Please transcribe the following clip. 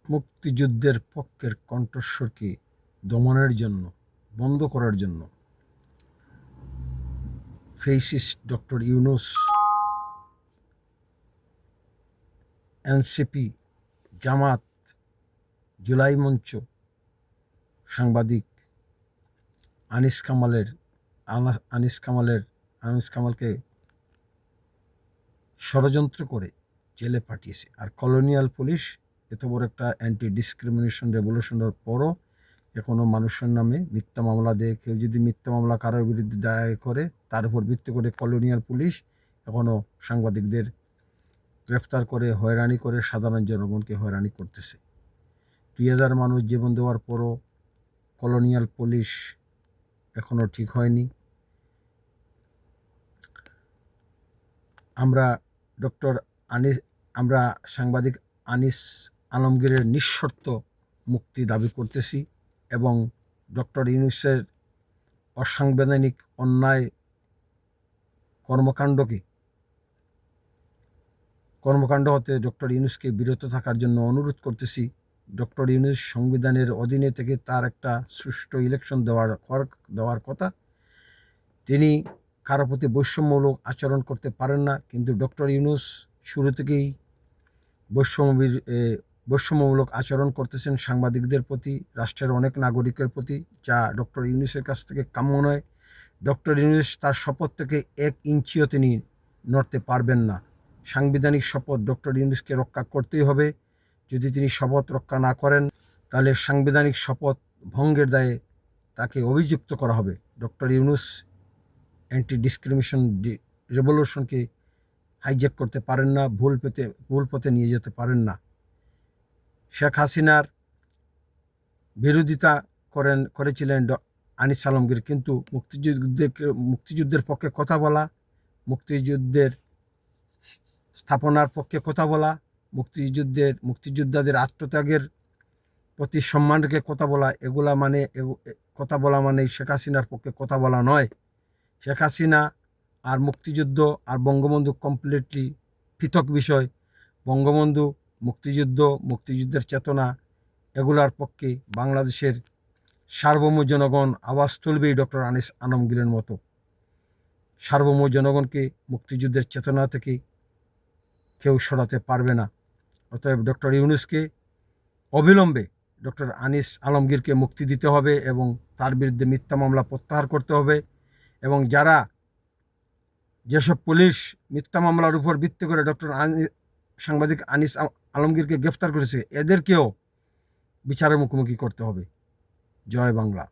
মুক্তিযুদ্ধের পক্ষের কণ্ঠস্বরকে দমনের জন্য, বন্ধ করার জন্য ফ্যাসিস্ট ডক্টর ইউনূস, এনসিপি, জামাত, জুলাই মঞ্চ, সাংবাদিক আনিস কামালকে ষড়যন্ত্র করে জেলে পাঠিয়েছে। আর কলোনিয়াল পুলিশ এত বড় একটা অ্যান্টি ডিসক্রিমিনেশন রেভলিউশনের পরও এখনও মানুষের নামে মিথ্যা মামলা দেয়। কেউ যদি মিথ্যা মামলা কারোর বিরুদ্ধে দায়ের করে, তার উপর ভিত্তি করে কলোনিয়াল পুলিশ এখনও সাংবাদিকদের গ্রেফতার করে হয়রানি করে সাধারণ জনগণকে হয়রানি করতেছে। 2000 মানুষ জীবন দেওয়ার পরও কলোনিয়াল পুলিশ এখনও ঠিক হয়নি। আমরা সাংবাদিক আনিস আলমগীরের নিঃশর্ত মুক্তি দাবি করতেছি এবং ডক্টর ইউনূসের অসাংবিধানিক অন্যায় কর্মকাণ্ড হতে ডক্টর ইউনূসকে বিরত থাকার জন্য অনুরোধ করতেছি। ডক্টর ইউনূস সংবিধানের অধীনে থেকে তার একটা সুষ্ঠু ইলেকশন দেওয়ার কথা। তিনি কারো প্রতি বৈষম্যমূলক আচরণ করতে পারেন না, কিন্তু ডক্টর ইউনূস শুরু থেকেই বৈষম্যমূলক আচরণ করতেছেন সাংবাদিকদের প্রতি, রাষ্ট্রের অনেক নাগরিকের প্রতি, যা ডক্টর ইউনূসের কাছ থেকে কাম্য নয়। ডক্টর ইউনূস তার শপথ থেকে 1 ইঞ্চিও তিনি নড়তে পারবেন না। সাংবিধানিক শপথ ডক্টর ইউনূসকে রক্ষা করতেই হবে। যদি তিনি শপথ রক্ষা না করেন, তাহলে সাংবিধানিক শপথ ভঙ্গের দায়ে তাকে অভিযুক্ত করা হবে। ডক্টর ইউনূস অ্যান্টি ডিসক্রিমিনেশন রেভলিউশনকে হাইজ্যাক করতে পারেন না, ভুল পথে নিয়ে যেতে পারেন না। শেখ হাসিনার বিরোধিতা করেছিলেন আনিস আলমগীর, কিন্তু মুক্তিযুদ্ধের পক্ষে কথা বলা, মুক্তিযুদ্ধের স্থাপনার পক্ষে কথা বলা, মুক্তিযোদ্ধাদের আত্মত্যাগের প্রতি সম্মান রেখে কথা বলা মানে শেখ হাসিনার পক্ষে কথা বলা নয়। শেখ হাসিনা আর মুক্তিযুদ্ধ আর বঙ্গবন্ধু কমপ্লিটলি পৃথক বিষয়। বঙ্গবন্ধু, মুক্তিযুদ্ধের চেতনা, এগুলার পক্ষে বাংলাদেশের সার্বভৌম জনগণ আওয়াজ তুলবেই ডক্টর আনিস আলমগীরের মতো। সার্বভৌম জনগণকে মুক্তিযুদ্ধের চেতনা থেকে কেউ সরাতে পারবে না। অতএব ডক্টর ইউনূসকে অবিলম্বে ডক্টর আনিস আলমগীরকে মুক্তি দিতে হবে এবং তার বিরুদ্ধে মিথ্যা মামলা প্রত্যাহার করতে হবে। এবং যেসব পুলিশ মিথ্যা মামলার উপর ভিত্তি করে সাংবাদিক আনিস আলমগীরকে গ্রেফতার করেছে, এদেরকেও বিচারের মুখোমুখি করতে হবে। জয় বাংলা।